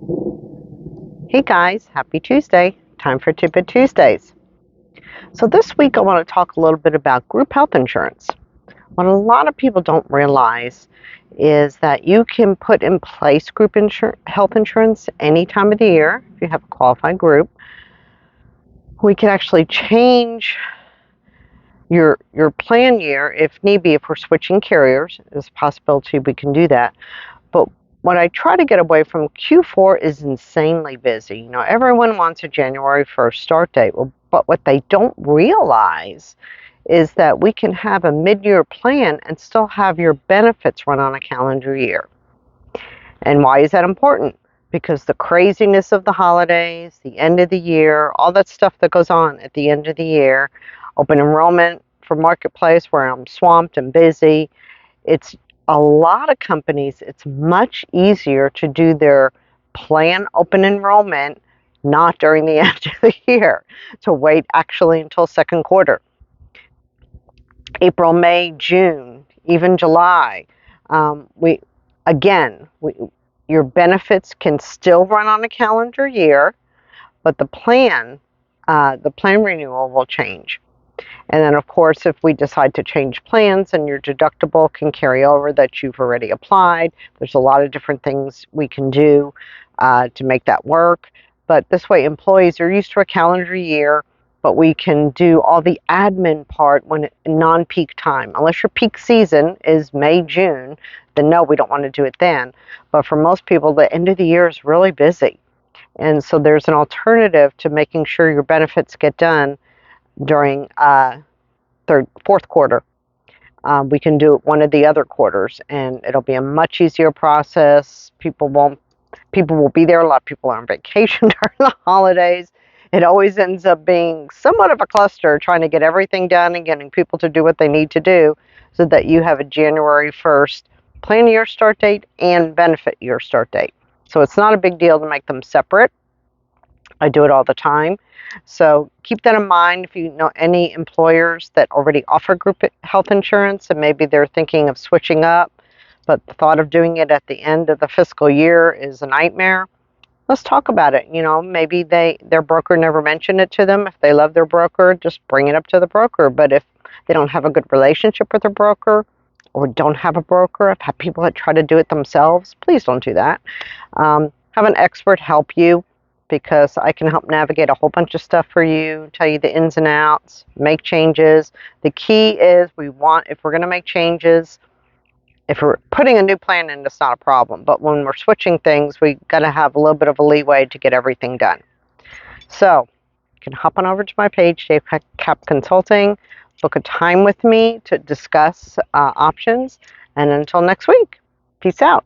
Hey guys, happy Tuesday. Time for Tidbit Tuesdays. So, this week I want to talk a little bit about group health insurance. What a lot of people don't realize is that you can put in place health insurance any time of the year if you have a qualified group. We can actually change your plan year if need be. If we're switching carriers, there's a possibility we can do that. But what I try to get away from, Q4 is insanely busy. Everyone wants a January 1st start date. Well, but what they don't realize is that we can have a mid-year plan and still have your benefits run on a calendar year. And why is that important? Because the craziness of the holidays, the end of the year, all that stuff that goes on at the end of the year, open enrollment for Marketplace where I'm swamped and busy, it's a lot of companies, it's much easier to do their plan open enrollment not during the end of the year, to wait actually until second quarter. April, May, June, even July. We again, your benefits can still run on a calendar year, but the plan renewal will change. And then, of course, if we decide to change plans and your deductible can carry over that you've already applied, there's a lot of different things we can do to make that work. But this way, employees are used to a calendar year, but we can do all the admin part when non-peak time. Unless your peak season is May, June, then no, we don't want to do it then. But for most people, the end of the year is really busy. And so there's an alternative to making sure your benefits get done during fourth quarter. We can do it one of the other quarters, and it'll be a much easier process. People will be there. A lot of people are on vacation during the holidays. It always ends up being somewhat of a cluster trying to get everything done and getting people to do what they need to do so that you have a January 1st plan year start date and benefit year start date. So it's not a big deal to make them separate. I do it all the time. So keep that in mind if you know any employers that already offer group health insurance and maybe they're thinking of switching up, but the thought of doing it at the end of the fiscal year is a nightmare. Let's talk about it. Maybe their broker never mentioned it to them. If they love their broker, just bring it up to the broker. But if they don't have a good relationship with their broker or don't have a broker, I've had people that try to do it themselves. Please don't do that. Have an expert help you, because I can help navigate a whole bunch of stuff for you, tell you the ins and outs, make changes. The key is if we're going to make changes, if we're putting a new plan in, it's not a problem. But when we're switching things, we got to have a little bit of a leeway to get everything done. So you can hop on over to my page, Dave Cap Consulting, book a time with me to discuss options. And until next week, peace out.